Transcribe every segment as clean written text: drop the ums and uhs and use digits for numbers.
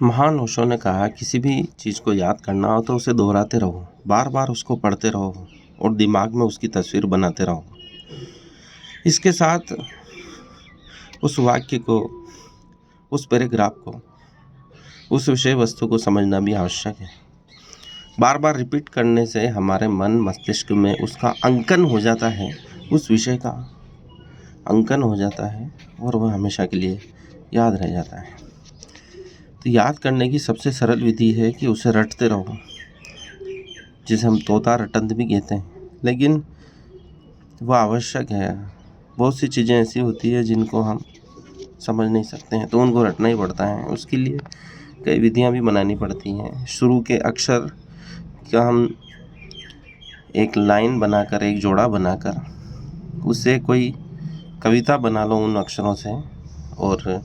महान ओशो ने कहा, किसी भी चीज़ को याद करना हो तो उसे दोहराते रहो, बार बार उसको पढ़ते रहो और दिमाग में उसकी तस्वीर बनाते रहो। इसके साथ उस वाक्य को, उस पैराग्राफ को, उस विषय वस्तु को समझना भी आवश्यक है। बार बार रिपीट करने से हमारे मन मस्तिष्क में उसका अंकन हो जाता है, उस विषय का अंकन हो जाता है और वह हमेशा के लिए याद रह जाता है। तो याद करने की सबसे सरल विधि है कि उसे रटते रहो, जिसे हम तोता रटंत भी कहते हैं, लेकिन वह आवश्यक है। बहुत सी चीज़ें ऐसी होती है जिनको हम समझ नहीं सकते हैं, तो उनको रटना ही पड़ता है। उसके लिए कई विधियां भी बनानी पड़ती हैं। शुरू के अक्षर का हम एक लाइन बनाकर, एक जोड़ा बनाकर उससे कोई कविता बना लो उन अक्षरों से और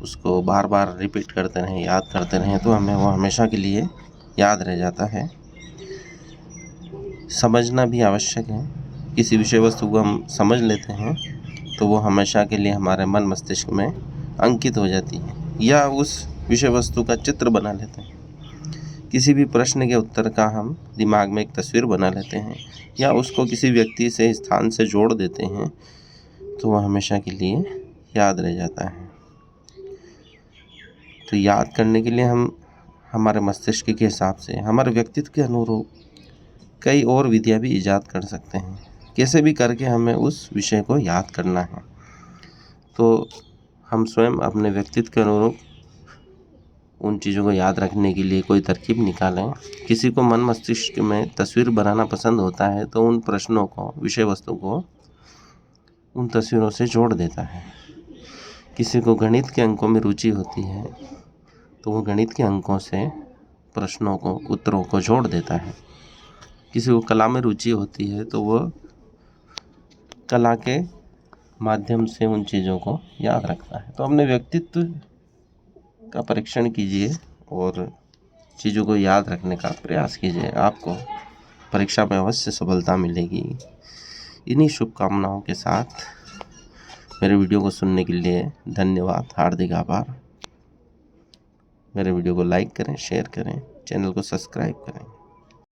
उसको बार बार रिपीट करते रहें, याद करते रहें, तो हमें वो हमेशा के लिए याद रह जाता है। समझना भी आवश्यक है। किसी विषय वस्तु को हम समझ लेते हैं तो वो हमेशा के लिए हमारे मन मस्तिष्क में अंकित हो जाती है, या उस विषय वस्तु का चित्र बना लेते हैं। किसी भी प्रश्न के उत्तर का हम दिमाग में एक तस्वीर बना लेते हैं या उसको किसी व्यक्ति से, स्थान से जोड़ देते हैं, तो वह हमेशा के लिए याद रह जाता है। तो याद करने के लिए हम हमारे मस्तिष्क के हिसाब से, हमारे व्यक्तित्व के अनुरूप कई और विधियां भी ईजाद कर सकते हैं। कैसे भी करके हमें उस विषय को याद करना है, तो हम स्वयं अपने व्यक्तित्व के अनुरूप उन चीज़ों को याद रखने के लिए कोई तरकीब निकालें। किसी को मन मस्तिष्क में तस्वीर बनाना पसंद होता है तो उन प्रश्नों को, विषय वस्तु को उन तस्वीरों से जोड़ देता है। किसी को गणित के अंकों में रुचि होती है तो वो गणित के अंकों से प्रश्नों को, उत्तरों को जोड़ देता है। किसी को कला में रुचि होती है तो वह कला के माध्यम से उन चीज़ों को याद रखता है। तो अपने व्यक्तित्व का परीक्षण कीजिए और चीज़ों को याद रखने का प्रयास कीजिए। आपको परीक्षा में अवश्य सफलता मिलेगी। इन्हीं शुभकामनाओं के साथ मेरे वीडियो को सुनने के लिए धन्यवाद, हार्दिक आभार। मेरे वीडियो को लाइक करें, शेयर करें, चैनल को सब्सक्राइब करें।